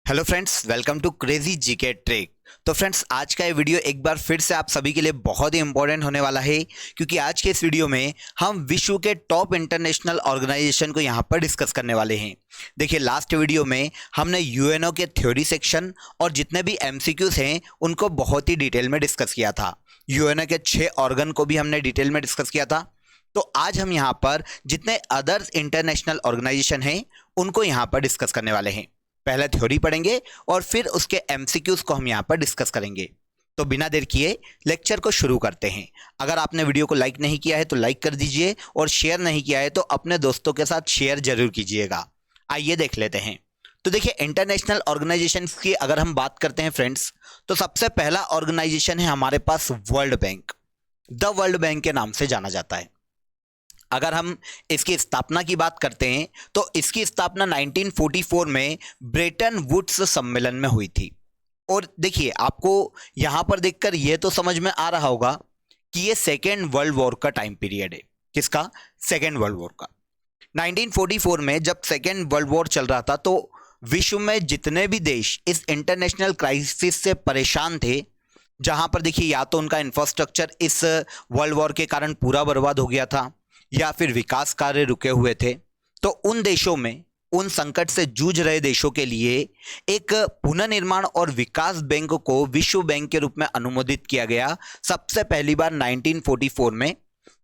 Hello friends, welcome to crazy GK trick. तो friends, आज का ये वीडियो एक बार फिर से आप सभी के लिए बहुत ही इंपॉर्टेंट होने वाला है, क्योंकि आज के इस वीडियो में हम विश्व के टॉप इंटरनेशनल ऑर्गेनाइजेशन को यहाँ पर डिस्कस करने वाले हैं। देखिए, लास्ट वीडियो में हमने यूएनओ के थ्योरी सेक्शन और जितने भी एमसीक्यूज हैं उनको बहुत ही डिटेल में डिस्कस किया था। यूएनओ के 6 ऑर्गन को भी हमने डिटेल में डिस्कस किया था। तो आज हम यहाँ पर जितने अदर इंटरनेशनल ऑर्गेनाइजेशन हैं उनको यहाँ पर डिस्कस करने वाले हैं। पहले थ्योरी पढ़ेंगे और फिर उसके एमसीक्यूज को हम यहाँ पर डिस्कस करेंगे। तो बिना देर किए लेक्चर को शुरू करते हैं। अगर आपने वीडियो को लाइक नहीं किया है तो लाइक कर दीजिए और शेयर नहीं किया है तो अपने दोस्तों के साथ शेयर जरूर कीजिएगा। आइए देख लेते हैं। तो देखिए, इंटरनेशनल ऑर्गेनाइजेशन की अगर हम बात करते हैं फ्रेंड्स, तो सबसे पहला ऑर्गेनाइजेशन है हमारे पास world bank. The world bank के नाम से जाना जाता है। अगर हम इसकी स्थापना की बात करते हैं तो इसकी स्थापना 1944 में ब्रेटन वुड्स सम्मेलन में हुई थी। और देखिए, आपको यहां पर देखकर यह तो समझ में आ रहा होगा कि यह सेकेंड वर्ल्ड वॉर का टाइम पीरियड है। किसका? सेकेंड वर्ल्ड वॉर का। 1944 में जब सेकेंड वर्ल्ड वॉर चल रहा था तो विश्व में जितने भी देश इस इंटरनेशनल क्राइसिस से परेशान थे, जहां पर देखिए या तो उनका इंफ्रास्ट्रक्चर इस वर्ल्ड वॉर के कारण पूरा बर्बाद हो गया था या फिर विकास कार्य रुके हुए थे, तो उन देशों में, उन संकट से जूझ रहे देशों के लिए एक पुनर्निर्माण और विकास बैंक को विश्व बैंक के रूप में अनुमोदित किया गया। सबसे पहली बार 1944 में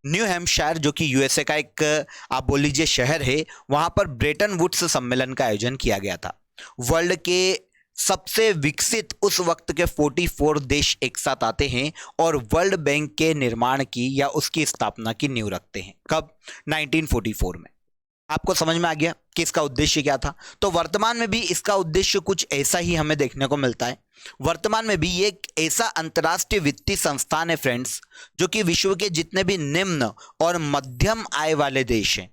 न्यू हैम्पशायर, जो कि यूएसए का एक आप बोल लीजिए शहर है, वहां पर ब्रेटन वुड्स सम्मेलन का आयोजन किया गया था। वर्ल्ड के सबसे विकसित उस वक्त के 44 देश एक साथ आते हैं और वर्ल्ड बैंक के निर्माण की या उसकी स्थापना की नींव रखते हैं। कब? 1944 में। आपको समझ में आ गया कि इसका उद्देश्य क्या था। तो वर्तमान में भी इसका उद्देश्य कुछ ऐसा ही हमें देखने को मिलता है। वर्तमान में भी ये एक ऐसा अंतर्राष्ट्रीय वित्तीय संस्थान है फ्रेंड्स, जो कि विश्व के जितने भी निम्न और मध्यम आय वाले देश हैं,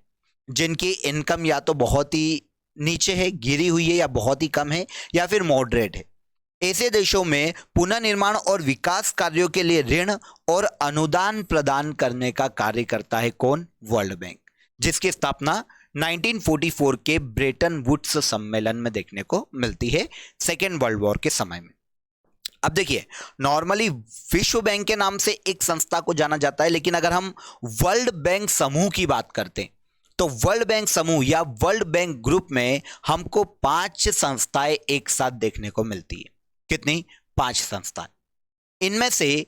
जिनकी इनकम या तो बहुत ही नीचे है, गिरी हुई है, या बहुत ही कम है, या फिर मॉडरेट है, ऐसे देशों में पुनर्निर्माण और विकास कार्यों के लिए ऋण और अनुदान प्रदान करने का कार्य करता है कौन? वर्ल्ड बैंक, जिसकी स्थापना 1944 के ब्रेटन वुड्स सम्मेलन में देखने को मिलती है, सेकेंड वर्ल्ड वॉर के समय में। अब देखिए, नॉर्मली विश्व बैंक के नाम से एक संस्था को जाना जाता है, लेकिन अगर हम वर्ल्ड बैंक समूह की बात करते हैं तो वर्ल्ड बैंक समूह या वर्ल्ड बैंक ग्रुप में हमको 5 संस्थाएं एक साथ देखने को मिलती है। कितनी? 5 संस्थाएं। इनमें से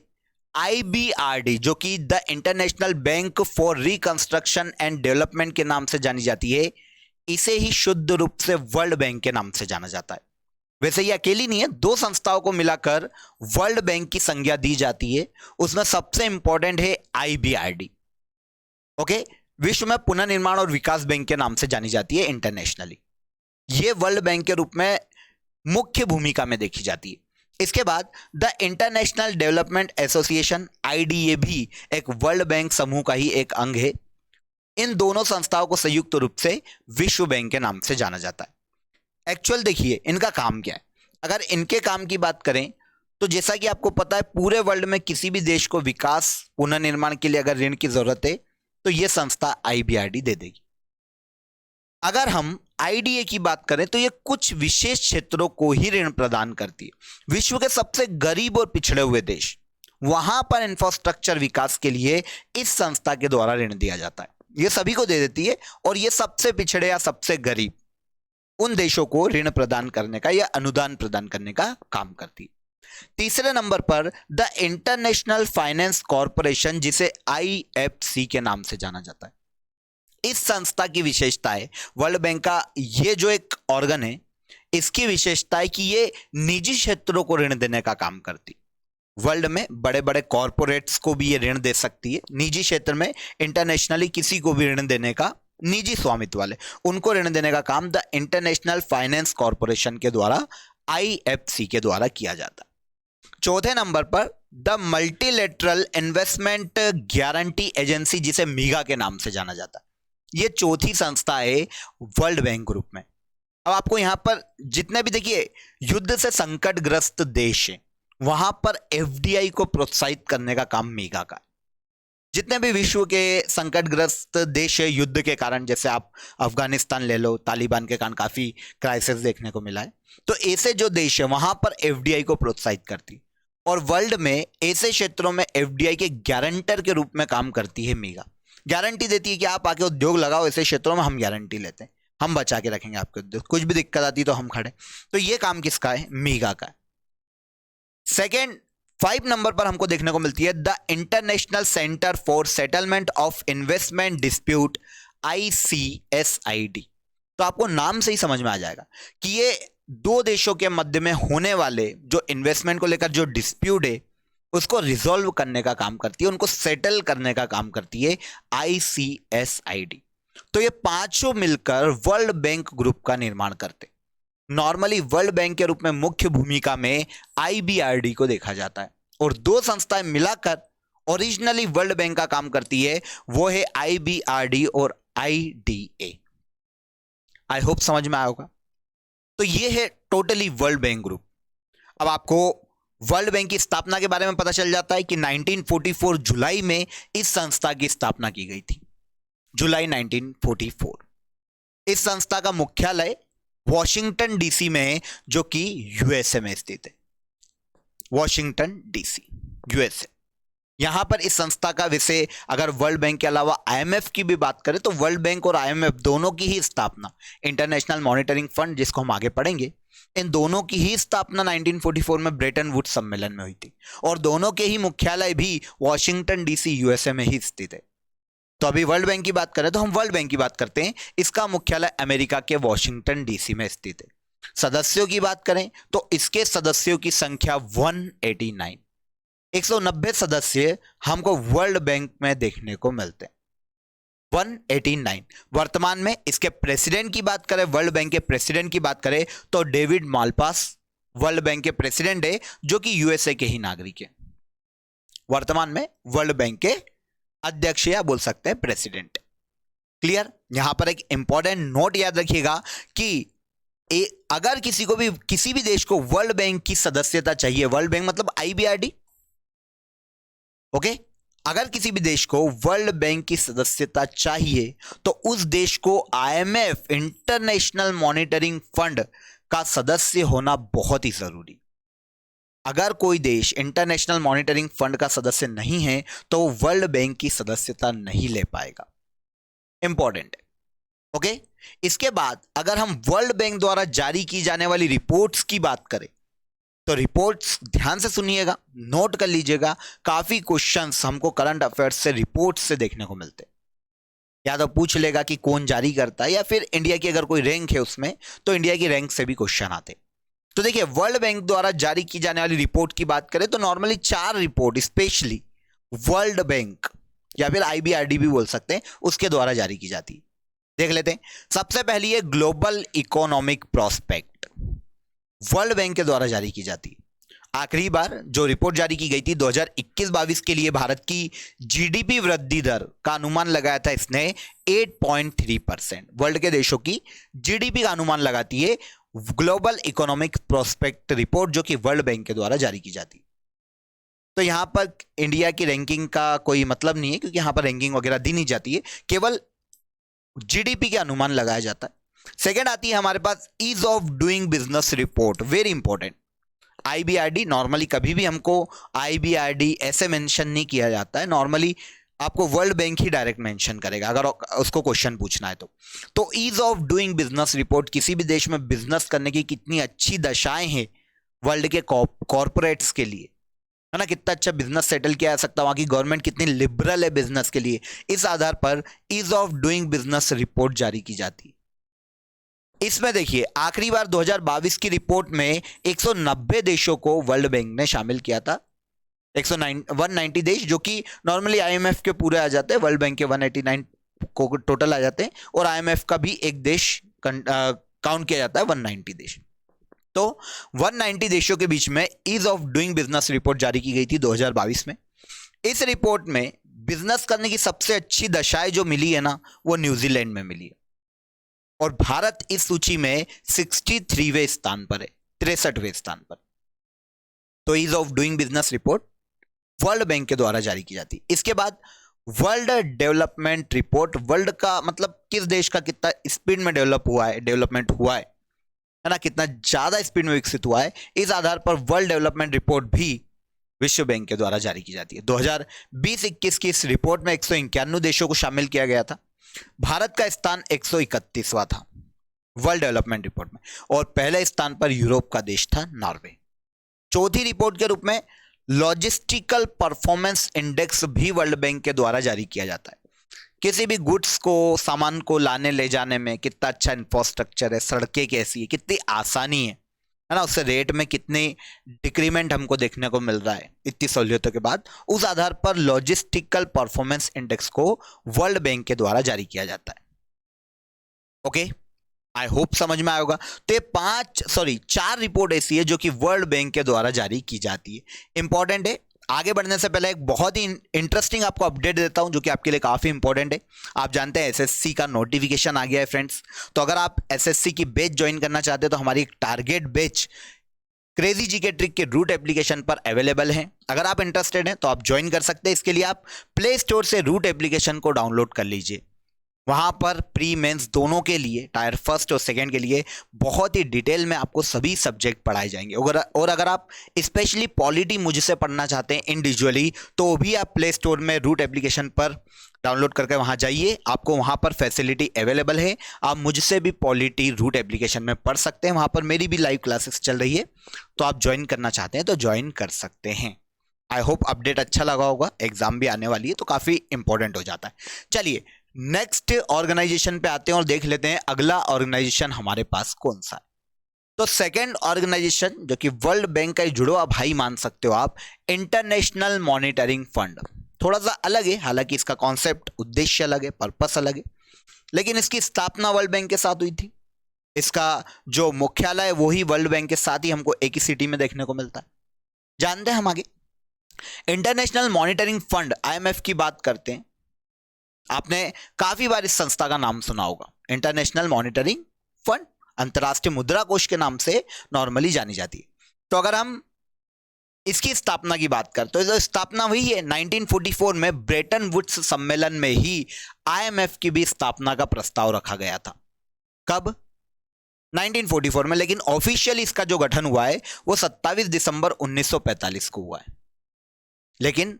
आईबीआरडी, जो कि the international bank for reconstruction and development के नाम से जानी जाती है, इसे ही शुद्ध रूप से वर्ल्ड बैंक के नाम से जाना जाता है। वैसे ये अकेली नहीं है, 2 संस्थाओं को मिलाकर वर्ल्ड बैंक की संज्ञा दी जाती है। उसमें सबसे इंपॉर्टेंट है आईबीआरडी। ओके, विश्व में पुनर्निर्माण और विकास बैंक के नाम से जानी जाती है इंटरनेशनली। ये वर्ल्ड बैंक के रूप में मुख्य भूमिका में देखी जाती है। इसके बाद the international development association, IDA, भी एक वर्ल्ड बैंक समूह का ही एक अंग है। इन दोनों संस्थाओं को संयुक्त रूप से विश्व बैंक के नाम से जाना जाता है। एक्चुअल देखिए इनका काम क्या है। अगर इनके काम की बात करें तो जैसा कि आपको पता है, पूरे वर्ल्ड में किसी भी देश को विकास पुनर्निर्माण के लिए अगर ऋण की जरूरत है तो यह संस्था आईबीआरडी दे देगी। अगर हम आईडीए की बात करें तो यह कुछ विशेष क्षेत्रों को ही ऋण प्रदान करती है। विश्व के सबसे गरीब और पिछड़े हुए देश, वहां पर इंफ्रास्ट्रक्चर विकास के लिए इस संस्था के द्वारा ऋण दिया जाता है। यह सभी को दे देती है और यह सबसे पिछड़े या सबसे गरीब उन देशों को ऋण प्रदान करने का या अनुदान प्रदान करने का काम करती है। तीसरे नंबर पर द इंटरनेशनल फाइनेंस कॉरपोरेशन, जिसे आईएफसी के नाम से जाना जाता है। इस संस्था की विशेषता है, वर्ल्ड बैंक का ये जो एक ऑर्गन है, इसकी विशेषता है कि ये निजी क्षेत्रों को ऋण देने का काम करती है। वर्ल्ड में बड़े बड़े कॉरपोरेट्स को भी ये ऋण दे सकती है। निजी क्षेत्र में इंटरनेशनली किसी को भी ऋण देने का, निजी स्वामित्व वाले उनको ऋण देने का काम द इंटरनेशनल फाइनेंस कॉरपोरेशन के द्वारा, आईएफसी के द्वारा किया जाता है। चौथे नंबर पर the multilateral investment guarantee agency, जिसे मीगा के नाम से जाना जाता है। यह चौथी संस्था है वर्ल्ड बैंक ग्रुप में। अब आपको यहां पर जितने भी देखिए युद्ध से संकटग्रस्त देश हैं, वहां पर एफडीआई को प्रोत्साहित करने का काम मीगा का है। जितने भी विश्व के संकटग्रस्त देश है युद्ध के कारण, जैसे आप अफगानिस्तान ले लो, तालिबान के कारण काफी क्राइसिस देखने को मिला है, तो ऐसे जो देश है वहां पर एफडीआई को प्रोत्साहित करती, और वर्ल्ड में ऐसे क्षेत्रों में एफडीआई के गारंटर के रूप में काम करती है मीगा। गारंटी देती है कि आप आके उद्योग लगाओ ऐसे क्षेत्रों में, हम गारंटी लेते हैं, हम बचा के रखेंगे आपके उद्योग, कुछ भी दिक्कत आती तो हम खड़े। तो ये काम किसका है? मीगा का है। सेकेंड 5 नंबर पर हमको देखने को मिलती है the international centre for settlement of investment dispute, ICSID। तो आपको नाम से ही समझ में आ जाएगा कि ये दो देशों के मध्य में होने वाले जो इन्वेस्टमेंट को लेकर जो डिस्प्यूट है उसको रिजॉल्व करने का काम करती है, उनको सेटल करने का काम करती है ICSID। तो ये पांचों मिलकर वर्ल्ड बैंक ग्रुप का निर्माण करते। नॉर्मली वर्ल्ड बैंक के रूप में मुख्य भूमिका में IBRD को देखा जाता है, और दो संस्थाएं मिलाकर ओरिजिनली वर्ल्ड बैंक का काम करती है, वो है IBRD और IDA। आई होप समझ में आया होगा। तो ये है टोटली वर्ल्ड बैंक ग्रुप। अब आपको वर्ल्ड बैंक की स्थापना के बारे में पता चल जाता है कि 1944 जुलाई में इस संस्था की स्थापना की गई थी, जुलाई 1944। इस संस्था का मुख्यालय वॉशिंगटन डीसी में है, जो कि यूएसए में स्थित है। Washington DC, USA. यहां पर इस संस्था का विषय, अगर वर्ल्ड बैंक के अलावा IMF की भी बात करें तो वर्ल्ड बैंक और IMF दोनों की ही स्थापना, इंटरनेशनल मॉनिटरिंग फंड जिसको हम आगे पढ़ेंगे, इन दोनों की ही स्थापना 1944 में ब्रेटन वुड्स सम्मेलन में हुई थी, और दोनों के ही मुख्यालय भी वॉशिंगटन डीसी यूएसए में ही स्थित है। तो अभी वर्ल्ड बैंक की बात करें तो हम वर्ल्ड बैंक की बात करते हैं। इसका मुख्यालय अमेरिका के वॉशिंगटन डीसी में स्थित है। सदस्यों की बात करें तो इसके सदस्यों की संख्या 189, 190 सदस्य हमको वर्ल्ड बैंक में देखने को मिलते हैं, 189। वर्तमान में इसके प्रेसिडेंट की बात करें, वर्ल्ड बैंक के प्रेसिडेंट की बात करें तो डेविड मालपास वर्ल्ड बैंक के प्रेसिडेंट है, जो कि यूएसए के ही नागरिक है। वर्तमान में वर्ल्ड बैंक के अध्यक्ष या बोल सकते हैं प्रेसिडेंट। क्लियर? यहां पर एक इंपॉर्टेंट नोट याद रखिएगा कि अगर किसी को भी, किसी भी देश को वर्ल्ड बैंक की सदस्यता चाहिए, वर्ल्ड बैंक मतलब IBRD, ओके, अगर किसी भी देश को वर्ल्ड बैंक की सदस्यता चाहिए तो उस देश को IMF, इंटरनेशनल मॉनिटरिंग फंड का सदस्य होना बहुत ही जरूरी। अगर कोई देश इंटरनेशनल मॉनिटरिंग फंड का सदस्य नहीं है तो वो वर्ल्ड बैंक की सदस्यता नहीं ले पाएगा। इंपॉर्टेंट है, ओके। इसके बाद अगर हम वर्ल्ड बैंक द्वारा जारी की जाने वाली रिपोर्ट्स की बात करें तो रिपोर्ट्स ध्यान से सुनिएगा, नोट कर लीजिएगा। काफी क्वेश्चंस हमको करंट अफेयर्स से, रिपोर्ट्स से देखने को मिलते हैं। या तो पूछ लेगा कि कौन जारी करता है, या फिर इंडिया की अगर कोई रैंक है उसमें तो इंडिया की रैंक से भी क्वेश्चन आते। तो देखिए, वर्ल्ड बैंक द्वारा जारी की जाने वाली रिपोर्ट की बात करें तो normally 4 report specially world bank या फिर IBRD भी बोल सकते हैं, उसके द्वारा जारी की जाती है। देख लेते हैं। सबसे पहली है global economic prospect, world bank के द्वारा जारी की जाती है। आखिरी बार जो रिपोर्ट जारी की गई थी 2021-22 के लिए भारत की GDP वृद्धि दर का अनुमान लगाया था इसने 8.3%। वर्ल्ड के देशों की GDP का अनुमान लगाती है ग्लोबल इकोनॉमिक प्रोस्पेक्ट रिपोर्ट, जो कि वर्ल्ड बैंक के द्वारा जारी की जाती है। तो यहां पर इंडिया की रैंकिंग का कोई मतलब नहीं है, क्योंकि यहां पर रैंकिंग वगैरह दी नहीं जाती है, केवल GDP के अनुमान लगाया जाता है। सेकेंड आती है हमारे पास ease of doing business report, very important. IBRD normally कभी भी हमको IBRD ऐसे मेंशन नहीं किया जाता है, नॉर्मली आपको वर्ल्ड बैंक ही डायरेक्ट मेंशन करेगा अगर उसको क्वेश्चन पूछना है तो ease of doing business report किसी भी देश में बिजनेस करने की कितनी अच्छी दशाएं हैं वर्ल्ड के कॉर्पोरेट्स के लिए, है ना, कितना अच्छा बिजनेस सेटल किया जा सकता है, वहां की गवर्नमेंट कितनी लिबरल है बिजनेस के लिए, इस आधार पर ease of doing business report जारी की जाती है। इसमें देखिए, आखिरी बार 2022 की रिपोर्ट में 190 देशों को वर्ल्ड बैंक ने शामिल किया था। 190 देश, जो कि नॉर्मली IMF के पूरे आ जाते हैं, वर्ल्ड बैंक के 189 को टोटल आ जाते हैं, और IMF का भी एक देश काउंट किया जाता है, 190 देश। तो 190 देशों के बीच में ease of doing business report जारी की गई थी 2022 में। इस रिपोर्ट में बिजनेस करने की सबसे अच्छी दशाएं जो मिली है ना, वो न्यूजीलैंड में मिली है, और भारत इस सूची में 63वें स्थान पर है, 63वें स्थान पर। तो ease of doing business report World bank के द्वारा जारी की जाती है। इसके बाद वर्ल्ड डेवलपमेंट रिपोर्ट, वर्ल्ड का मतलब किस देश का कितना स्पीड में डेवलप हुआ है, डेवलपमेंट हुआ है ना, कितना ज्यादा स्पीड में विकसित हुआ है, इस आधार पर वर्ल्ड डेवलपमेंट रिपोर्ट भी विश्व बैंक के द्वारा जारी की जाती है। 2020-21 की इस रिपोर्ट में 191 देशों को शामिल किया गया था। भारत का स्थान 131वां था वर्ल्ड डेवलपमेंट रिपोर्ट में, और पहले स्थान पर यूरोप का देश था नॉर्वे। चौथी रिपोर्ट के रूप में लॉजिस्टिकल परफॉर्मेंस इंडेक्स भी वर्ल्ड बैंक के द्वारा जारी किया जाता है। किसी भी गुड्स को, सामान को लाने ले जाने में कितना अच्छा इंफ्रास्ट्रक्चर है, सड़कें कैसी है, कितनी आसानी है ना, उससे रेट में कितनी डिक्रीमेंट हमको देखने को मिल रहा है इतनी सहूलियतों के बाद, उस आधार पर लॉजिस्टिकल परफॉर्मेंस इंडेक्स को वर्ल्ड बैंक के द्वारा जारी किया जाता है। ओके, आई होप समझ में आया होगा। तो ये 4 रिपोर्ट ऐसी है जो कि वर्ल्ड बैंक के द्वारा जारी की जाती है, इंपॉर्टेंट है। आगे बढ़ने से पहले एक बहुत ही इंटरेस्टिंग आपको अपडेट देता हूं जो कि आपके लिए काफी इंपॉर्टेंट है। आप जानते हैं एसएससी का नोटिफिकेशन आ गया है फ्रेंड्स। तो अगर आप एसएससी की बैच ज्वाइन करना चाहते हैं तो हमारी एक target batch crazy GK trick के रूट एप्लीकेशन पर अवेलेबल है। अगर आप इंटरेस्टेड हैं तो आप ज्वाइन कर सकते हैं। इसके लिए आप प्ले स्टोर से रूट एप्लीकेशन को डाउनलोड कर लीजिए। वहां पर प्री मेंस दोनों के लिए, टायर फर्स्ट और सेकंड के लिए बहुत ही डिटेल में आपको सभी सब्जेक्ट पढ़ाए जाएंगे। और अगर आप स्पेशली पॉलिटी मुझसे पढ़ना चाहते हैं इंडिविजुअली, तो भी आप प्ले स्टोर में रूट एप्लीकेशन पर डाउनलोड करके वहां जाइए, आपको वहां पर फैसिलिटी अवेलेबल है। आप मुझसे भी पॉलिटी रूट एप्लीकेशन में पढ़ सकते हैं। वहां पर मेरी भी लाइव क्लासेस चल रही है, तो आप ज्वाइन करना चाहते हैं तो ज्वाइन कर सकते हैं। आई होप अपडेट अच्छा लगा होगा। एग्जाम भी आने वाली है तो काफी इंपॉर्टेंट हो जाता है। चलिए नेक्स्ट ऑर्गेनाइजेशन पे आते हैं और देख लेते हैं अगला ऑर्गेनाइजेशन हमारे पास कौन सा है। तो सेकंड ऑर्गेनाइजेशन जो कि वर्ल्ड बैंक का जुड़वा भाई मान सकते हो आप, इंटरनेशनल मॉनिटरिंग फंड। थोड़ा सा अलग है, हालांकि इसका कॉन्सेप्ट, उद्देश्य अलग है, पर्पस अलग है, लेकिन इसकी स्थापना वर्ल्ड बैंक के साथ हुई थी। इसका जो मुख्यालय है वो ही वर्ल्ड बैंक के साथ ही हमको एक ही सिटी में देखने को मिलता है। जानते हैं हम आगे इंटरनेशनल मॉनिटरिंग फंड आईएमएफ की बात करते हैं। आपने काफी बार इस संस्था का नाम सुना होगा, इंटरनेशनल मॉनिटरिंग फंड, अंतरराष्ट्रीय मुद्रा कोष के नाम से नॉर्मली जानी जाती है। तो अगर हम इसकी स्थापना की बात करते हैं तो स्थापना हुई है 1944 में ब्रेटन वुड्स सम्मेलन में ही आईएमएफ की भी स्थापना का प्रस्ताव रखा गया था। कब? 1944 में, लेकिन ऑफिशियली इसका जो गठन हुआ है वो 27 दिसंबर 1945 को हुआ है। लेकिन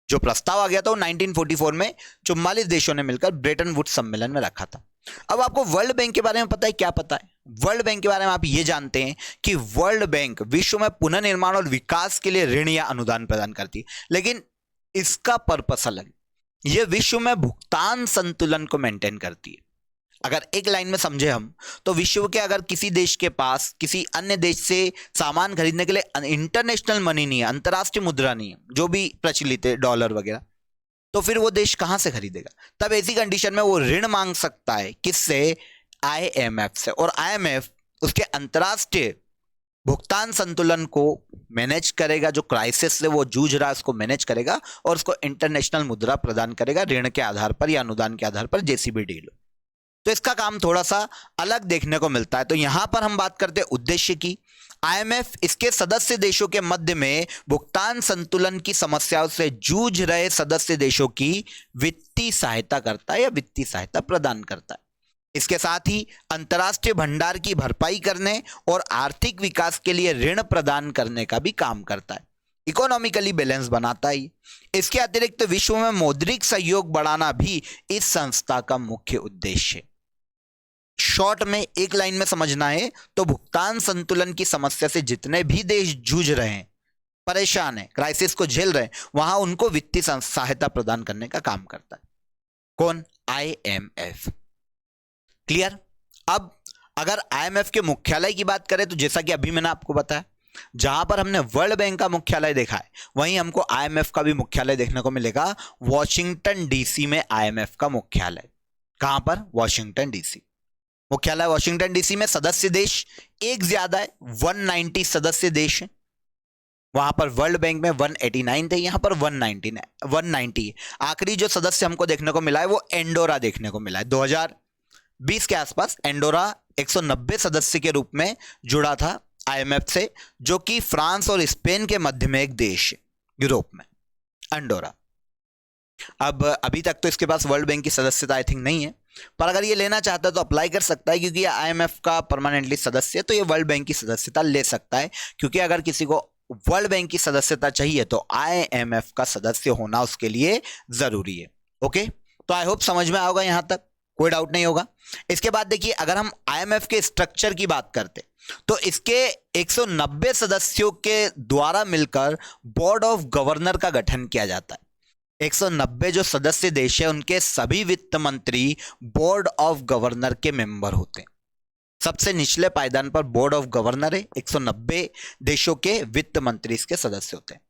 जो प्रस्ताव आ गया था वो 1944 में 44 देशों ने मिलकर ब्रेटन वुड्स सम्मेलन में रखा था। अब आपको वर्ल्ड बैंक के बारे में पता है? क्या पता है वर्ल्ड बैंक के बारे में? आप ये जानते हैं कि वर्ल्ड बैंक विश्व में पुनर्निर्माण और विकास के लिए ऋण या अनुदान प्रदान करती है, लेकिन इसका पर्पस अलग। यह विश्व में भुगतान संतुलन को मेंटेन करती है। अगर एक लाइन में समझे हम, तो विश्व के अगर किसी देश के पास किसी अन्य देश से सामान खरीदने के लिए इंटरनेशनल मनी नहीं है, अंतरराष्ट्रीय मुद्रा नहीं है, जो भी प्रचलित है डॉलर वगैरह, तो फिर वो देश कहां से खरीदेगा? तब ऐसी कंडीशन में वो ऋण मांग सकता है। किससे? आईएमएफ से। और आईएमएफ उसके अंतरराष्ट्रीय भुगतान संतुलन को मैनेज करेगा, जो क्राइसिस से वो जूझ रहा है उसको मैनेज करेगा और उसको इंटरनेशनल मुद्रा प्रदान करेगा ऋण के आधार पर या अनुदान के आधार पर, जैसी भी डील हो। तो इसका काम थोड़ा सा अलग देखने को मिलता है। तो यहां पर हम बात करते हैं उद्देश्य की। आईएमएफ इसके सदस्य देशों के मध्य में भुगतान संतुलन की समस्याओं से जूझ रहे सदस्य देशों की वित्तीय सहायता करता है या वित्तीय सहायता प्रदान करता है। इसके साथ ही अंतर्राष्ट्रीय भंडार की भरपाई करने और आर्थिक विकास के लिए ऋण प्रदान करने का भी काम करता है। इकोनॉमिकली बैलेंस बनाता है। इसके अतिरिक्त विश्व में मौद्रिक सहयोग बढ़ाना भी इस संस्था का मुख्य उद्देश्य है। शॉर्ट में एक लाइन में समझना है तो भुगतान संतुलन की समस्या से जितने भी देश जूझ रहे हैं, परेशान है, क्राइसिस को झेल रहे हैं, वहां उनको वित्तीय सहायता प्रदान करने का काम करता है। कौन? आईएमएफ। क्लियर? अब अगर आईएमएफ के मुख्यालय की बात करें तो जैसा कि अभी मैंने आपको बताया, जहां पर हमने वर्ल्ड बैंक का मुख्यालय देखा है वहीं हमको आईएमएफ का भी मुख्यालय देखने को मिलेगा। वॉशिंगटन डीसी में आईएमएफ का मुख्यालय। कहां पर? Washington DC. मुख्यालय वॉशिंगटन डीसी में। सदस्य देश एक ज्यादा है, 190 सदस्य देश है। वहां पर वर्ल्ड बैंक में 189 थे, यहां पर 190 है। आखिरी जो सदस्य हमको देखने को मिला है वो एंडोरा देखने को मिला है। 2020 के आसपास एंडोरा 190 सदस्य के रूप में जुड़ा था आईएमएफ से, जो कि फ्रांस और स्पेन के मध्य में एक देश है यूरोप में, एंडोरा। अब अभी तक तो इसके पास वर्ल्ड बैंक की सदस्यता आई थिंक नहीं है, पर अगर ये लेना चाहता है तो अप्लाई कर सकता है, क्योंकि ये आईएमएफ का परमानेंटली सदस्य है, तो ये वर्ल्ड बैंक की सदस्यता ले सकता है। क्योंकि अगर किसी को वर्ल्ड बैंक की सदस्यता चाहिए तो आईएमएफ का सदस्य होना उसके लिए जरूरी है। ओके, तो आई होप समझ में आओगा, यहां तक कोई डाउट नहीं होगा। इसके बाद देखिए, अगर हम आईएमएफ के स्ट्रक्चर की बात करते तो इसके 190 सदस्यों के द्वारा मिलकर बोर्ड ऑफ गवर्नर का गठन किया जाता है। 190 जो सदस्य देश है उनके सभी वित्त मंत्री बोर्ड ऑफ गवर्नर के मेंबर होते हैं। सबसे निचले पायदान पर बोर्ड ऑफ गवर्नर है, 190 देशों के वित्त मंत्री इसके सदस्य होते हैं।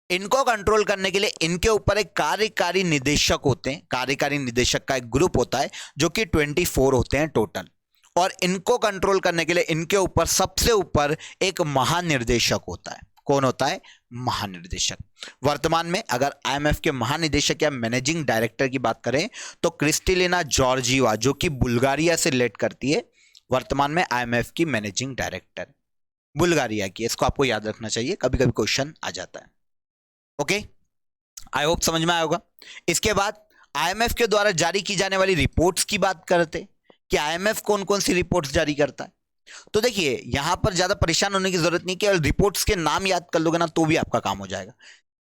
इनको कंट्रोल करने के लिए इनके ऊपर एक कार्यकारी निदेशक होते हैं। कार्यकारी निदेशक का एक ग्रुप होता है जो कि 24 होते हैं टोटल, और इनको कंट्रोल करने के लिए इनके ऊपर सबसे ऊपर एक महानिर्देशक होता है। कौन होता है? महानिर्देशक। वर्तमान में अगर आईएमएफ के महानिदेशक या मैनेजिंग डायरेक्टर की बात करें तो क्रिस्टलिना जॉर्जिवा, जो कि बुल्गारिया से रिलेट करती है, वर्तमान में आईएमएफ की मैनेजिंग डायरेक्टर बुल्गारिया की। इसको आपको याद रखना चाहिए, कभी कभी क्वेश्चन आ जाता है। ओके, आई होप समझ में आया होगा। इसके बाद आईएमएफ के द्वारा जारी की जाने वाली रिपोर्ट्स की बात करते कि आईएमएफ कौन कौन सी रिपोर्ट्स जारी करता है। तो देखिए, यहां पर ज्यादा परेशान होने की जरूरत नहीं, केवल रिपोर्ट्स के नाम याद कर लोगे ना तो भी आपका काम हो जाएगा।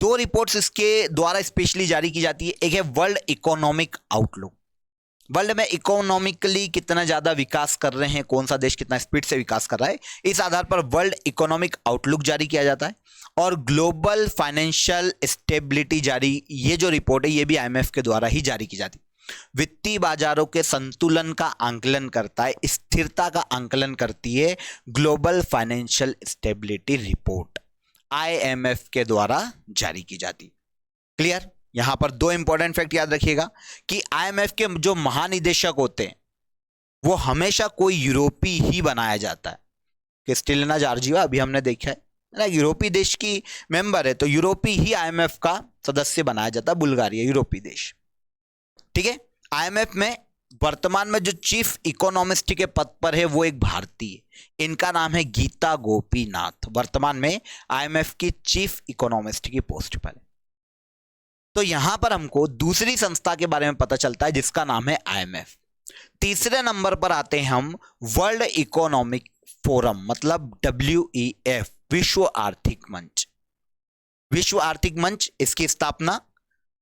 दो रिपोर्ट्स इसके द्वारा स्पेशली जारी की जाती है। एक है वर्ल्ड इकोनॉमिक आउटलुक, वर्ल्ड में इकोनॉमिकली कितना ज्यादा विकास कर रहे हैं, कौन सा देश कितना स्पीड से विकास कर रहा है, इस आधार पर वर्ल्ड इकोनॉमिक आउटलुक जारी किया जाता है। और ग्लोबल फाइनेंशियल स्टेबिलिटी जारी, ये जो रिपोर्ट है ये भी आईएमएफ के द्वारा ही जारी की जाती है। वित्तीय बाजारों के संतुलन का आंकलन करता है, स्थिरता का आंकलन करती है global financial stability report, IMF के द्वारा जारी की जाती। क्लियर? यहां पर दो इंपॉर्टेंट फैक्ट याद रखिएगा कि आईएमएफ के जो महानिदेशक होते हैं वो हमेशा कोई यूरोपीय ही बनाया जाता है। क्रिस्टलिना जॉर्जिवा अभी हमने देखा है ना, यूरोपीय देश की मेंबर है, तो यूरोपीय ही आईएमएफ का सदस्य बनाया जाता है, बुल्गारिया यूरोपीय देश। ठीक है, आईएमएफ में वर्तमान में जो चीफ इकोनॉमिस्ट के पद पर है वो एक भारतीय, इनका नाम है गीता गोपीनाथ, वर्तमान में आईएमएफ की चीफ इकोनॉमिस्ट की पोस्ट पर है। तो यहां पर हमको दूसरी संस्था के बारे में पता चलता है जिसका नाम है आईएमएफ। तीसरे नंबर पर आते हैं हम वर्ल्ड इकोनॉमिक फोरम, मतलब WEF, विश्व आर्थिक मंच। विश्व आर्थिक मंच, इसकी स्थापना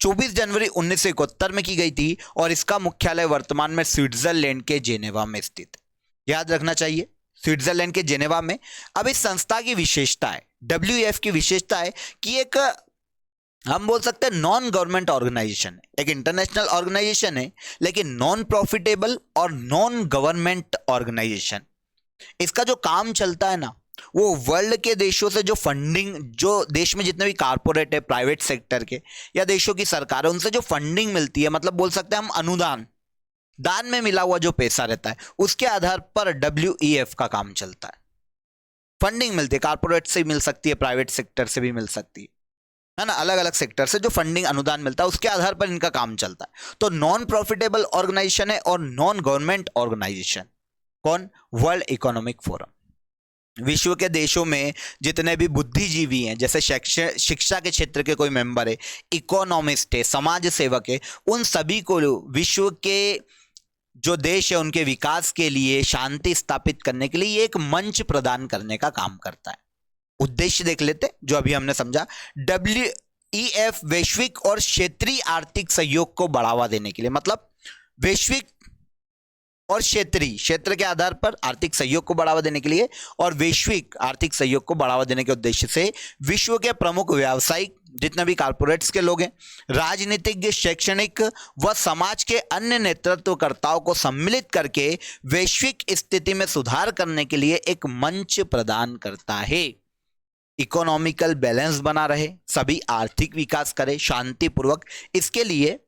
24 जनवरी 1971 में की गई थी और इसका मुख्यालय वर्तमान में स्विट्जरलैंड के जेनेवा में स्थित। याद रखना चाहिए, स्विट्जरलैंड के जेनेवा में। अब इस संस्था की विशेषता है, WEF की विशेषता है कि एक, हम बोल सकते हैं, नॉन गवर्नमेंट ऑर्गेनाइजेशन है, एक इंटरनेशनल ऑर्गेनाइजेशन है, लेकिन नॉन प्रॉफिटेबल और नॉन गवर्नमेंट ऑर्गेनाइजेशन। इसका जो काम चलता है ना, वो वर्ल्ड के देशों से जो फंडिंग, जो देश में जितने भी कारपोरेट है, प्राइवेट सेक्टर के या देशों की सरकार है, उनसे जो फंडिंग मिलती है, मतलब बोल सकते हैं हम अनुदान, दान में मिला हुआ जो पैसा रहता है, उसके आधार पर WEF का काम चलता है। फंडिंग मिलती है, कारपोरेट से मिल सकती है, प्राइवेट सेक्टर से भी मिल सकती है ना, अलग अलग सेक्टर से जो फंडिंग अनुदान मिलता है उसके आधार पर इनका काम चलता है। तो नॉन प्रॉफिटेबल ऑर्गेनाइजेशन है और नॉन गवर्नमेंट ऑर्गेनाइजेशन। कौन? World economic forum. विश्व के देशों में जितने भी बुद्धिजीवी हैं, जैसे शिक्षा के क्षेत्र के कोई मेंबर है, इकोनॉमिस्ट है, समाज सेवक है, उन सभी को विश्व के जो देश है उनके विकास के लिए, शांति स्थापित करने के लिए ये एक मंच प्रदान करने का काम करता है। उद्देश्य देख लेते जो अभी हमने समझा। WEF वैश्विक और क्षेत्रीय आर्थिक सहयोग को बढ़ावा देने के लिए, मतलब वैश्विक और क्षेत्रीय, क्षेत्र के आधार पर आर्थिक सहयोग को बढ़ावा देने के लिए और वैश्विक आर्थिक सहयोग को बढ़ावा देने के उद्देश्य से विश्व के प्रमुख व्यावसायिक, जितने भी कारपोरेट्स के लोग हैं, राजनीतिज्ञ, शैक्षणिक व समाज के अन्य नेतृत्वकर्ताओं को सम्मिलित करके वैश्विक स्थिति में सुधार करने के लिए एक मंच प्रदान करता है। इकोनॉमिकल बैलेंस बना रहे, सभी आर्थिक विकास करे शांतिपूर्वक, इसके लिए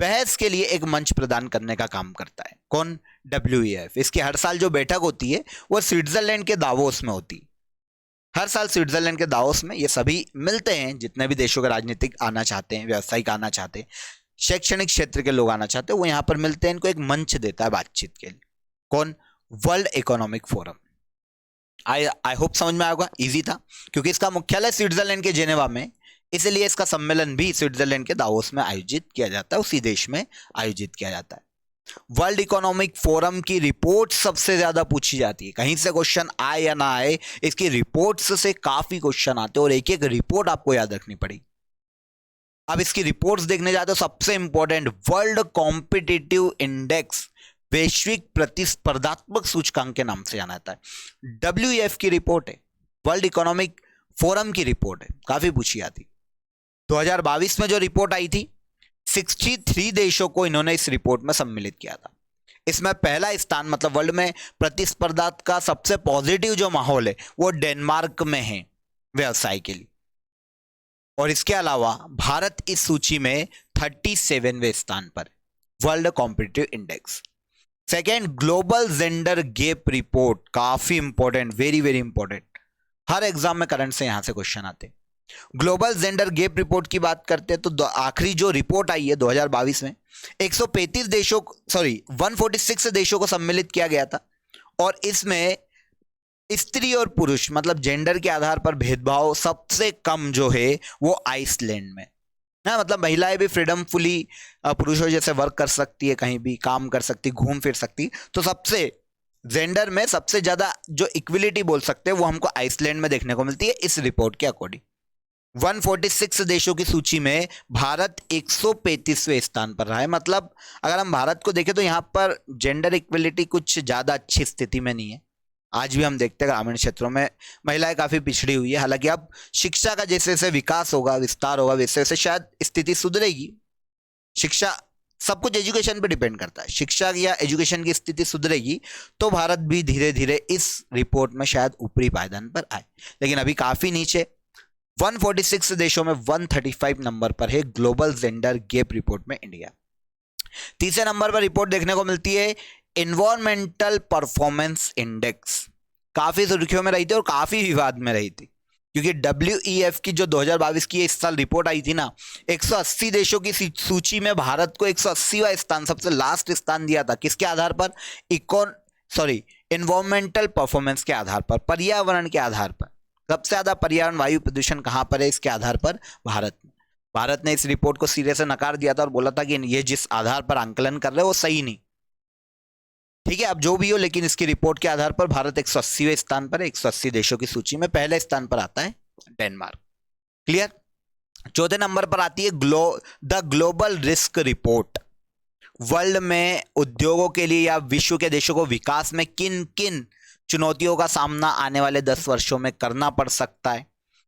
बहस के लिए एक मंच प्रदान करने का काम करता है। कौन? WEF। इसकी हर साल जो बैठक होती है वो स्विट्जरलैंड के दावोस में होती है। हर साल स्विट्जरलैंड के दावोस में ये सभी मिलते हैं, जितने भी देशों के राजनीतिक आना चाहते हैं, व्यावसायिक आना चाहते हैं, शैक्षणिक क्षेत्र के लोग आना चाहते हैं, वो यहाँ पर मिलते हैं, इनको एक मंच देता है बातचीत के लिए। कौन? World economic forum. आई होप समझ में आएगा, इजी था, क्योंकि इसका मुख्यालय स्विट्जरलैंड के जेनेवा में, इसलिए इसका सम्मेलन भी स्विट्जरलैंड के दावोस में आयोजित किया जाता है, उसी देश में आयोजित किया जाता है। वर्ल्ड इकोनॉमिक फोरम की रिपोर्ट सबसे ज्यादा पूछी जाती है, कहीं से क्वेश्चन आए या ना आए, इसकी रिपोर्ट्स से काफी क्वेश्चन आते हैं और एक एक रिपोर्ट आपको याद रखनी पड़ेगी। अब इसकी रिपोर्ट्स देखने जाते हो, सबसे इंपॉर्टेंट वर्ल्ड कॉम्पिटिटिव इंडेक्स, वैश्विक प्रतिस्पर्धात्मक सूचकांक के नाम से जाना जाता है। WEF की रिपोर्ट है, वर्ल्ड इकोनॉमिक फोरम की रिपोर्ट है, काफी पूछी जाती। 2022 में जो रिपोर्ट आई थी, 63 देशों को इन्होंने इस रिपोर्ट में सम्मिलित किया था। इसमें पहला स्थान, मतलब वर्ल्ड में प्रतिस्पर्धा का सबसे पॉजिटिव जो माहौल है वो डेनमार्क में है व्यवसाय के लिए, और इसके अलावा भारत इस सूची में 37वें स्थान पर, world competitive index. Second, global gender gap report, काफी इंपॉर्टेंट, वेरी वेरी इंपॉर्टेंट, हर एग्जाम में करंट से यहां से क्वेश्चन आते हैं। ग्लोबल जेंडर गैप रिपोर्ट की बात करते हैं तो आखिरी जो रिपोर्ट आई है 2022 में 146 देशों को सम्मिलित किया गया था, और इसमें स्त्री और पुरुष मतलब जेंडर के आधार पर भेदभाव सबसे कम जो है वो आइसलैंड में है। मतलब महिलाएं भी फ्रीडमफुली पुरुषों जैसे वर्क कर सकती है, कहीं भी काम कर सकती, घूम फिर सकती, तो सबसे जेंडर में सबसे ज्यादा जो इक्विलिटी बोल सकते हैं वो हमको आइसलैंड में देखने को मिलती है इस रिपोर्ट के अकॉर्डिंग। 146 देशों की सूची में भारत 135वें स्थान पर रहा है। मतलब अगर हम भारत को देखें तो यहाँ पर जेंडर इक्विलिटी कुछ ज्यादा अच्छी स्थिति में नहीं है। आज भी हम देखते हैं ग्रामीण क्षेत्रों में महिलाएं काफी पिछड़ी हुई है। हालांकि अब शिक्षा का जैसे जैसे विकास होगा, विस्तार होगा, वैसे वैसे शायद स्थिति सुधरेगी। शिक्षा, सब कुछ एजुकेशन पे डिपेंड करता है, शिक्षा या एजुकेशन की स्थिति सुधरेगी तो भारत भी धीरे धीरे इस रिपोर्ट में शायद ऊपरी पायदान पर आए, लेकिन अभी काफी नीचे। 146 देशों में 135 नंबर पर है ग्लोबल जेंडर गैप रिपोर्ट में इंडिया। तीसरे नंबर पर रिपोर्ट देखने को मिलती है एनवायरमेंटल परफॉर्मेंस इंडेक्स, काफी सुर्खियों में रही थी और काफी विवाद में रही थी, क्योंकि WEF की जो 2022 की इस साल रिपोर्ट आई थी ना, 180 देशों की सूची में भारत को 180वां स्थान, सबसे लास्ट स्थान दिया था। किसके आधार पर? एनवायरमेंटल परफॉर्मेंस के आधार पर, पर्यावरण के आधार पर। सबसे ज्यादा पर्यावरण वायु प्रदूषण कहां पर है? इसके आधार पर भारत में। भारत ने इस रिपोर्ट को सिरे से नकार दिया था और बोला था कि ये जिस आधार पर आंकलन कर रहे हो वो सही नहीं। ठीक है, अब जो भी हो, लेकिन इसकी रिपोर्ट के आधार पर भारत 180वें स्थान पर है। 180 देशों की सूची में पहले स्थान पर आता है डेनमार्क। क्लियर? चौथे नंबर पर आती है the global risk report. World में उद्योगों के लिए या विश्व के देशों को विकास में किन किन चुनौतियों का सामना आने वाले 10 वर्षों में करना पड़ सकता है,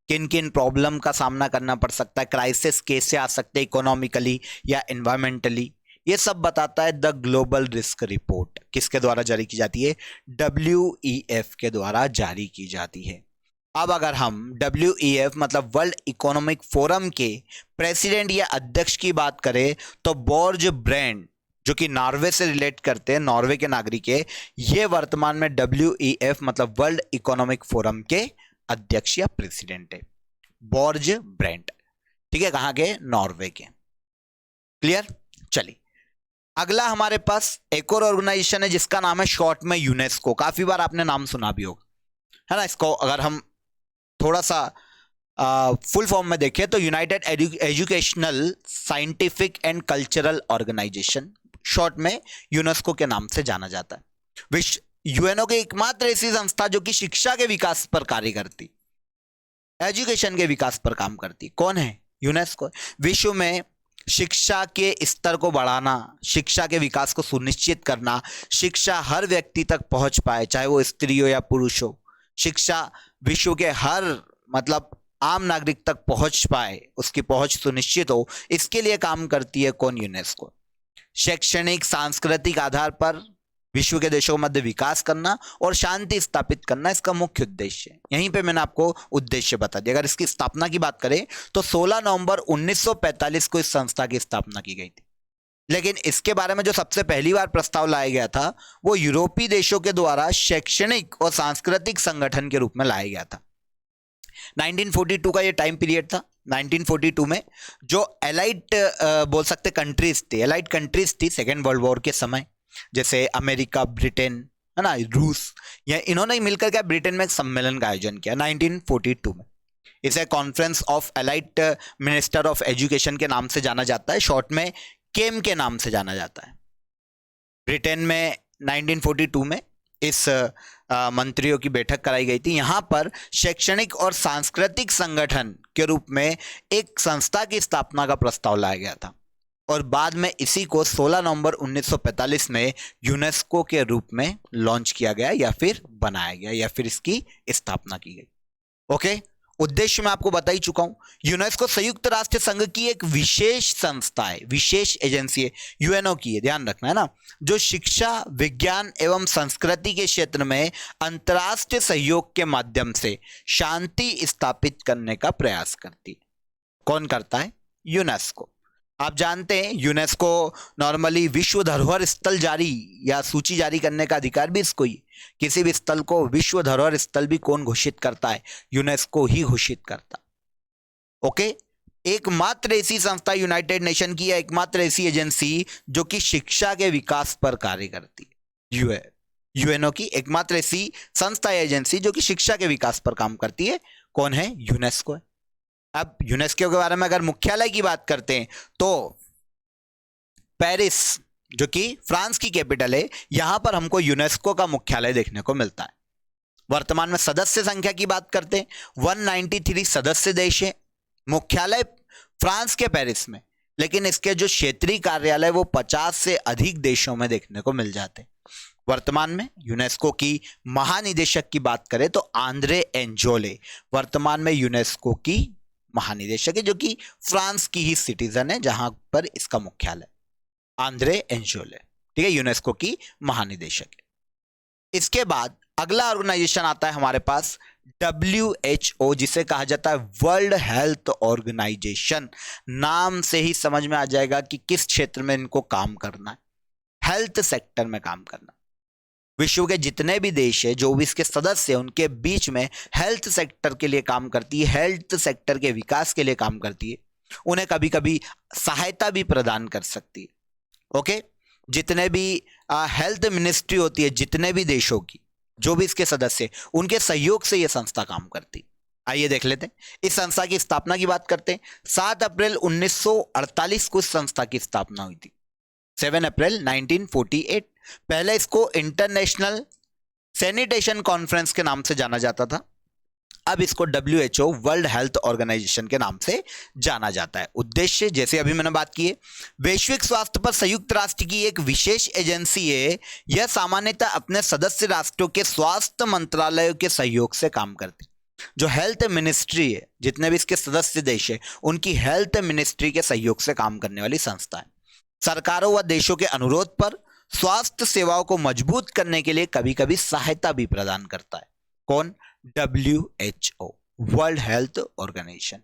किन किन प्रॉब्लम का सामना करना पड़ सकता है, क्राइसिस कैसे आ सकते हैं इकोनॉमिकली या एनवायरमेंटली, ये सब बताता है द ग्लोबल रिस्क रिपोर्ट। किसके द्वारा जारी की जाती है? WEF के द्वारा जारी की जाती है। अब अगर हम WEF मतलब वर्ल्ड इकोनॉमिक फोरम के प्रेसिडेंट या अध्यक्ष की बात करें तो बॉर्ज ब्रेंड, जो कि नॉर्वे से रिलेट करते हैं, नॉर्वे के नागरिक है, ये वर्तमान में WEF मतलब वर्ल्ड इकोनॉमिक फोरम के अध्यक्ष या प्रेसिडेंट है, बॉर्ज ब्रेंड। ठीक है, कहां के? नॉर्वे के। क्लियर? चलिए, अगला हमारे पास एक और ऑर्गेनाइजेशन है जिसका नाम है शॉर्ट में यूनेस्को। काफी बार आपने नाम सुना भी होगा, है ना। इसको अगर हम थोड़ा सा फुल फॉर्म में देखें तो United Educational Scientific and Cultural Organisation, short में यूनेस्को के नाम से जाना जाता है। विश्व यूएनओ की एकमात्र ऐसी संस्था जो कि शिक्षा के विकास पर कार्य करती, एजुकेशन के विकास पर काम करती। कौन है? यूनेस्को। विश्व में शिक्षा के स्तर को बढ़ाना, शिक्षा के विकास को सुनिश्चित करना, शिक्षा हर व्यक्ति तक पहुंच पाए, चाहे वो स्त्री हो या पुरुष हो, शिक्षा विश्व के हर मतलब आम नागरिक तक पहुंच पाए, उसकी पहुंच सुनिश्चित हो, इसके लिए काम करती है। कौन? यूनेस्को। शैक्षणिक सांस्कृतिक आधार पर विश्व के देशों के मध्य विकास करना और शांति स्थापित करना इसका मुख्य उद्देश्य है। यहीं पे मैंने आपको उद्देश्य बता दिया। अगर इसकी स्थापना की बात करें तो 16 नवंबर 1945 को इस संस्था की स्थापना की गई थी, लेकिन इसके बारे में जो सबसे पहली बार प्रस्ताव लाया गया था वो यूरोपीय देशों के द्वारा शैक्षणिक और सांस्कृतिक संगठन के रूप में लाया गया था। 1942 का ये टाइम पीरियड था। 1942 में जो एलाइड बोल सकते कंट्रीज थी, एलाइड कंट्रीज थी सेकेंड वर्ल्ड वॉर के समय, जैसे अमेरिका, ब्रिटेन, है ना, रूस, या इन्होंने मिलकर क्या ब्रिटेन में एक सम्मेलन का आयोजन किया 1942 में। इसे conference of allied minister of education के नाम से जाना जाता है, शॉर्ट में केम के नाम से जाना जाता है। ब्रिटेन में 1942 में इस मंत्रियों की बैठक कराई गई थी। यहां पर शैक्षणिक और सांस्कृतिक संगठन के रूप में एक संस्था की स्थापना का प्रस्ताव लाया गया था और बाद में इसी को 16 नवंबर 1945 में यूनेस्को के रूप में लॉन्च किया गया या फिर बनाया गया या फिर इसकी स्थापना की गई। ओके, उद्देश्य मैं आपको बता ही चुका हूं। यूनेस्को संयुक्त राष्ट्र संघ की एक विशेष संस्था है, विशेष एजेंसी है, यूएनओ की है, ध्यान रखना है ना, जो शिक्षा, विज्ञान एवं संस्कृति के क्षेत्र में अंतर्राष्ट्रीय सहयोग के माध्यम से शांति स्थापित करने का प्रयास करती है। कौन करता है? यूनेस्को। आप जानते हैं यूनेस्को नॉर्मली विश्व धरोहर स्थल जारी या सूची जारी करने का अधिकार भी इसको ही। किसी भी स्थल को विश्व धरोहर स्थल भी कौन घोषित करता है? यूनेस्को ही घोषित करता। ओके, एकमात्र ऐसी संस्था यूनाइटेड नेशन की है, एकमात्र ऐसी एजेंसी जो कि शिक्षा के विकास पर कार्य करती है। यूएनओ की एकमात्र ऐसी संस्था या एजेंसी जो कि शिक्षा के विकास पर काम करती है, कौन है? यूनेस्को है। अब यूनेस्को के बारे में अगर मुख्यालय की बात करते हैं तो पेरिस, जो कि फ्रांस की कैपिटल है, यहां पर हमको यूनेस्को का मुख्यालय देखने को मिलता है। वर्तमान में सदस्य संख्या की बात करते हैं, 193 सदस्य देश है, मुख्यालय फ्रांस के पेरिस में, लेकिन इसके जो क्षेत्रीय कार्यालय वो 50 से अधिक देशों में देखने को मिल जाते हैं। वर्तमान में यूनेस्को की महानिदेशक की बात करें तो आंद्रे एंजोले वर्तमान में यूनेस्को की महानिदेशक है, जो कि फ्रांस की ही सिटीजन है, जहां पर इसका मुख्यालय आंद्रे एंजोले, ठीक है, यूनेस्को की महानिदेशक है। इसके बाद अगला ऑर्गेनाइजेशन आता है हमारे पास WHO, जिसे कहा जाता है वर्ल्ड हेल्थ ऑर्गेनाइजेशन। नाम से ही समझ में आ जाएगा कि किस क्षेत्र में इनको काम करना है, हेल्थ सेक्टर में काम करना। विश्व के जितने भी देश है, जो भी इसके सदस्य हैं, उनके बीच में हेल्थ सेक्टर के लिए काम करती है, हेल्थ सेक्टर के विकास के लिए काम करती है, उन्हें कभी कभी सहायता भी प्रदान कर सकती है। ओके, जितने भी हेल्थ मिनिस्ट्री होती है, जितने भी देशों की, जो भी इसके सदस्य, उनके सहयोग से यह संस्था काम करती है। आइए देख लेते हैं इस संस्था की स्थापना की बात करते हैं। 7 अप्रैल 1948 को इस संस्था की स्थापना हुई थी। 7 अप्रैल 1948। पहले इसको इंटरनेशनल सैनिटेशन कॉन्फ्रेंस के नाम से जाना जाता था, अब इसको WHO वर्ल्ड हेल्थ ऑर्गेनाइजेशन के नाम से जाना जाता है। उद्देश्य, जैसे अभी मैंने बात की है, वैश्विक स्वास्थ्य पर संयुक्त राष्ट्र की एक विशेष एजेंसी है। यह सामान्यतः अपने सदस्य राष्ट्रों के स्वास्थ्य मंत्रालयों के सहयोग से काम करती है। जो हेल्थ मिनिस्ट्री है, जितने भी इसके सदस्य देश है, उनकी हेल्थ मिनिस्ट्री के सहयोग से काम करने वाली संस्था है। सरकारों व देशों के अनुरोध पर स्वास्थ्य सेवाओं को मजबूत करने के लिए कभी कभी सहायता भी प्रदान करता है। कौन? WHO world health organisation.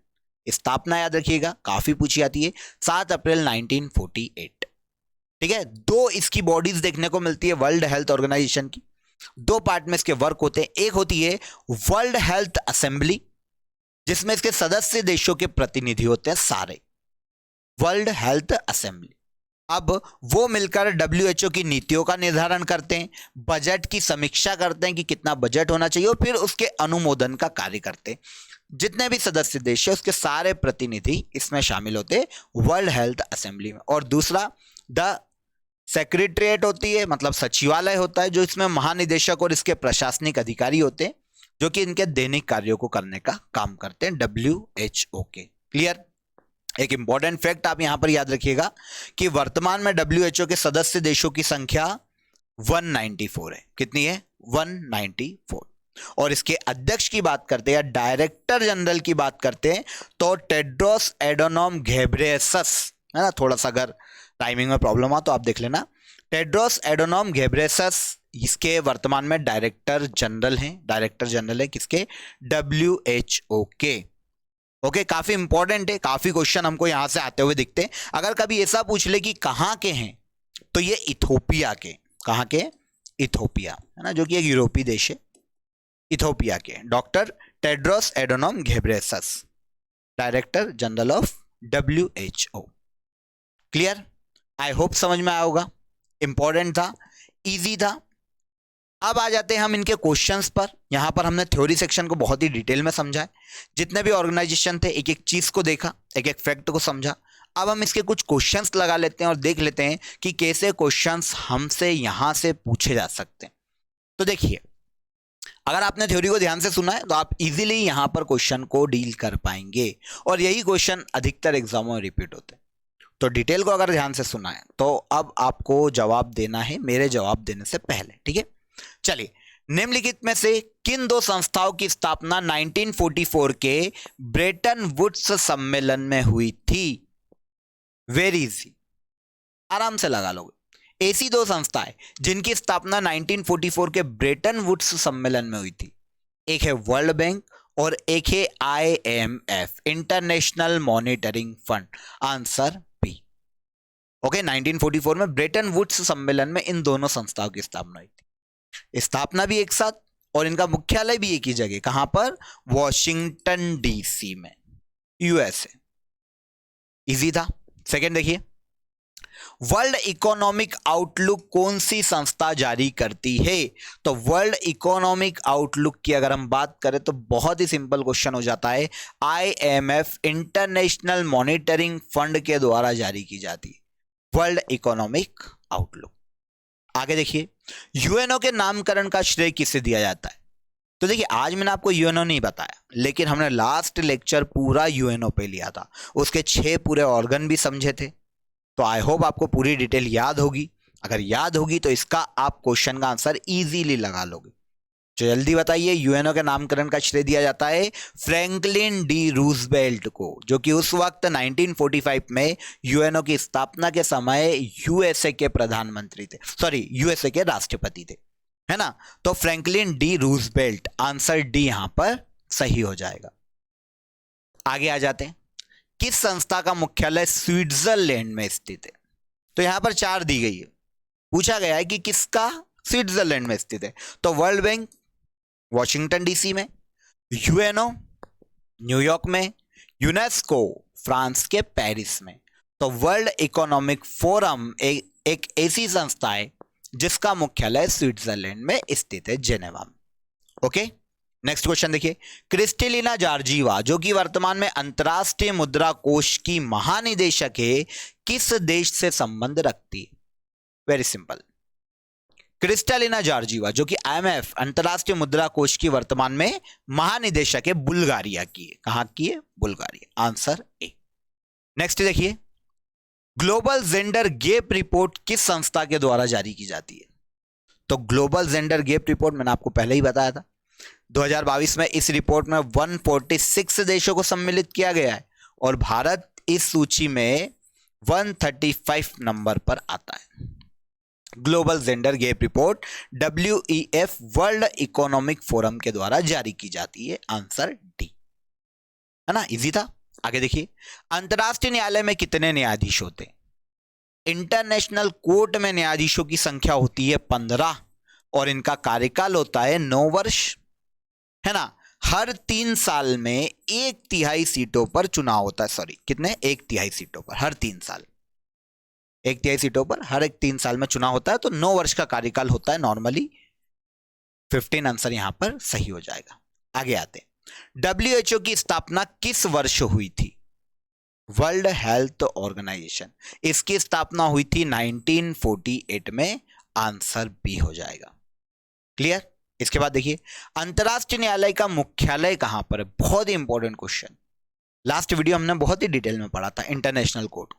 स्थापना याद रखिएगा, काफी पूछी जाती है, 7 अप्रैल 1948। ठीक है, दो इसकी बॉडीज देखने को मिलती है वर्ल्ड हेल्थ ऑर्गेनाइजेशन की। दो पार्ट में इसके वर्क होते हैं। एक होती है वर्ल्ड हेल्थ असेंबली, जिसमें इसके सदस्य देशों के प्रतिनिधि होते हैं सारे, वर्ल्ड हेल्थ असेंबली। अब वो मिलकर WHO की नीतियों का निर्धारण करते हैं, बजट की समीक्षा करते हैं कि कितना बजट होना चाहिए, और फिर उसके अनुमोदन का कार्य करते हैं। जितने भी सदस्य देश है, उसके सारे प्रतिनिधि इसमें शामिल होते हैं वर्ल्ड हेल्थ असेंबली में। और दूसरा द सेक्रेटरीट होती है, मतलब सचिवालय होता है, जो इसमें महानिदेशक और इसके प्रशासनिक अधिकारी होते हैं, जो कि इनके दैनिक कार्यों को करने का काम करते हैं WHO के। क्लियर? एक इंपॉर्टेंट फैक्ट आप यहां पर याद रखिएगा कि वर्तमान में WHO के सदस्य देशों की संख्या 194 है। कितनी है? 194। और इसके अध्यक्ष की बात करते हैं या डायरेक्टर जनरल की बात करते हैं तो टेड्रोस एडोनॉम घेब्रेयेसस, है ना, थोड़ा सा अगर टाइमिंग में प्रॉब्लम हो तो आप देख लेना। टेड्रोस एडोनॉम घेब्रेयेसस इसके वर्तमान में डायरेक्टर जनरल हैं। डायरेक्टर जनरल है किसके? WHO के। ओके, काफी इंपॉर्टेंट है, काफी क्वेश्चन हमको यहां से आते हुए दिखते हैं। अगर कभी ऐसा पूछ ले कि कहां के हैं, तो ये इथोपिया के। कहां के? इथोपिया, है ना, जो कि एक यूरोपीय देश है। इथोपिया के doctor Tedros Adhanom Ghebreyesus, director general of WHO। Clear? I hope समझ में आया होगा। इंपॉर्टेंट था, इजी था। अब आ जाते हैं हम इनके क्वेश्चंस पर। यहां पर हमने थ्योरी सेक्शन को बहुत ही डिटेल में समझा है, जितने भी ऑर्गेनाइजेशन थे एक एक चीज को देखा, एक एक फैक्ट को समझा। अब हम इसके कुछ क्वेश्चंस लगा लेते हैं और देख लेते हैं कि कैसे क्वेश्चंस हमसे यहां से पूछे जा सकते हैं। तो देखिए, अगर आपने थ्योरी को ध्यान से सुना है तो आप इजीली यहां पर क्वेश्चन को डील कर पाएंगे, और यही क्वेश्चन अधिकतर एग्जामों में रिपीट होते हैं। तो डिटेल को अगर ध्यान से सुना है तो अब आपको जवाब देना है मेरे जवाब देने से पहले, ठीक है। चलिए, निम्नलिखित में से किन दो संस्थाओं की स्थापना 1944 के ब्रेटन वुड्स सम्मेलन में हुई थी? वेरी इजी, आराम से लगा लोगे। ऐसी दो संस्थाएं जिनकी स्थापना 1944 के ब्रेटन वुड्स सम्मेलन में हुई थी, एक है वर्ल्ड बैंक और एक है IMF, international monitoring fund. Answer B. Okay, 1944 में ब्रेटन वुड्स सम्मेलन में इन दोनों संस्थाओं की स्थापना हुई थी। स्थापना भी एक साथ और इनका मुख्यालय भी एक ही जगह, कहां पर? वॉशिंगटन DC में, USA। इजी था। सेकेंड देखिए, वर्ल्ड इकोनॉमिक आउटलुक कौन सी संस्था जारी करती है? तो वर्ल्ड इकोनॉमिक आउटलुक की अगर हम बात करें तो बहुत ही सिंपल क्वेश्चन हो जाता है, IMF, इंटरनेशनल मॉनिटरिंग फंड के द्वारा जारी की जाती है वर्ल्ड इकोनॉमिक आउटलुक। आगे देखिए, UNO के नामकरण का श्रेय किसे दिया जाता है? तो देखिए, आज मैंने आपको UNO नहीं बताया, लेकिन हमने लास्ट लेक्चर पूरा UNO पे लिया था, उसके 6 पूरे ऑर्गन भी समझे थे। तो आई होप आपको पूरी डिटेल याद होगी। अगर याद होगी तो इसका आप क्वेश्चन का आंसर इजीली लगा लोगे। तो जल्दी बताइए, UNO के नामकरण का श्रेय दिया जाता है फ्रैंकलिन डी रूजवेल्ट को, जो कि उस वक्त 1945 में UNO की स्थापना के समय USA के प्रधानमंत्री थे, सॉरी USA के राष्ट्रपति थे, है ना। तो Franklin D Roosevelt, answer D यहां पर सही हो जाएगा। आगे आ जाते हैं, किस संस्था का मुख्यालय स्विट्जरलैंड में स्थित है? तो यहां पर 4 दी गई है, पूछा गया है कि किसका स्विट्जरलैंड में स्थित है। तो वर्ल्ड बैंक वॉशिंगटन DC में, UNO न्यूयॉर्क में, यूनेस्को फ्रांस के पेरिस में। तो वर्ल्ड इकोनॉमिक फोरम एक ऐसी संस्था है जिसका मुख्यालय स्विट्जरलैंड में स्थित है, जेनेवा में। ओके, नेक्स्ट क्वेश्चन देखिए, क्रिस्टेलिना जॉर्जिवा जो कि वर्तमान में अंतरराष्ट्रीय मुद्रा कोष की महानिदेशक है, किस देश से संबंध रखती है? वेरी सिंपल, क्रिस्टेलिना जॉर्जिवा जो कि IMF, अंतरराष्ट्रीय मुद्रा कोष की वर्तमान में महानिदेशक है, बुल्गारिया की है। कहां की है? बुल्गारिया। Answer A. नेक्स्ट देखिए, ग्लोबल जेंडर गैप रिपोर्ट किस संस्था के द्वारा जारी की जाती है? तो ग्लोबल जेंडर गैप रिपोर्ट मैंने आपको पहले ही बताया था, 2022 में इस रिपोर्ट में 146 देशों को सम्मिलित किया गया है और भारत इस सूची में 135 नंबर पर आता है। Global gender gap report WEF, world economic forum के द्वारा जारी की जाती है। आंसर डी, है ना, इजी था। आगे देखिए, अंतरराष्ट्रीय न्यायालय में कितने न्यायाधीश होते हैं? इंटरनेशनल कोर्ट में न्यायाधीशों की संख्या होती है 15 और इनका कार्यकाल होता है 9 वर्ष, है ना। हर 3 साल में 1/3 सीटों पर चुनाव होता है, सॉरी कितने? 1/3 सीटों पर हर 3 साल, 1/3 सीटों पर हर एक 3 साल में चुनाव होता है। तो 9 वर्ष का कार्यकाल होता है नॉर्मली। 15 आंसर यहां पर सही हो जाएगा। आगे आते हैं, WHO की स्थापना किस वर्ष हुई थी? वर्ल्ड हेल्थ ऑर्गेनाइजेशन, इसकी स्थापना हुई थी 1948 में। आंसर बी हो जाएगा। क्लियर? इसके बाद देखिए, अंतरराष्ट्रीय न्यायालय का मुख्यालय कहां पर है? बहुत ही इंपॉर्टेंट क्वेश्चन, लास्ट वीडियो हमने बहुत ही डिटेल में पढ़ा था इंटरनेशनल कोर्ट।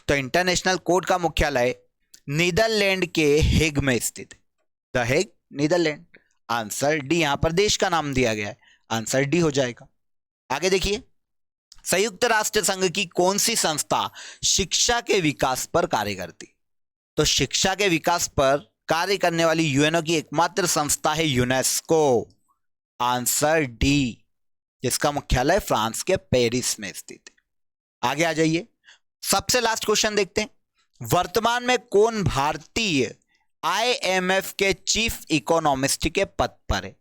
तो इंटरनेशनल कोर्ट का मुख्यालय नीदरलैंड के हेग में स्थित है, the Hague, Netherland. Answer D, यहां पर देश का नाम दिया गया है। आंसर डी हो जाएगा। आगे देखिए, संयुक्त राष्ट्र संघ की कौन सी संस्था शिक्षा के विकास पर कार्य करती? तो शिक्षा के विकास पर कार्य करने वाली UNO की एकमात्र संस्था है यूनेस्को। आंसर डी, जिसका मुख्यालय फ्रांस के पेरिस में स्थित है। आगे आ जाइए, सबसे लास्ट क्वेश्चन देखते हैं, वर्तमान में कौन भारतीय IMF के चीफ इकोनॉमिस्ट के पद पर है?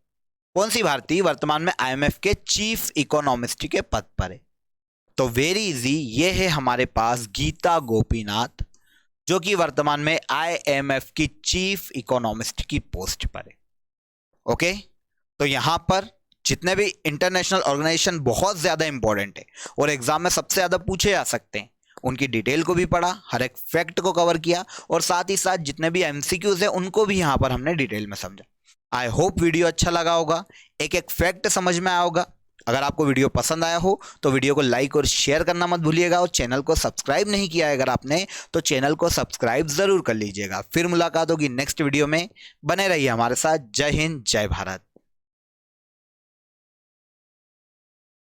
कौन सी भारतीय वर्तमान में IMF के चीफ इकोनॉमिस्ट के पद पर है? तो वेरी इजी, ये है हमारे पास गीता गोपीनाथ, जो कि वर्तमान में IMF की चीफ इकोनॉमिस्ट की पोस्ट पर है। ओके, तो यहाँ पर जितने भी इंटरनेशनल ऑर्गेनाइजेशन बहुत ज्यादा इंपॉर्टेंट है और एग्जाम में सबसे ज्यादा पूछे जा सकते हैं, उनकी डिटेल को भी पढ़ा, हर एक फैक्ट को कवर किया और साथ ही साथ जितने भी एमसीक्यूज है उनको भी यहाँ पर हमने डिटेल में समझा। आई होप वीडियो अच्छा लगा होगा, एक एक फैक्ट समझ में आया होगा। अगर आपको वीडियो पसंद आया हो तो वीडियो को लाइक और शेयर करना मत भूलिएगा और चैनल को सब्सक्राइब नहीं किया है अगर आपने तो चैनल को सब्सक्राइब जरूर कर लीजिएगा। फिर मुलाकात होगी नेक्स्ट वीडियो में, बने रहिए हमारे साथ। जय हिंद, जय भारत।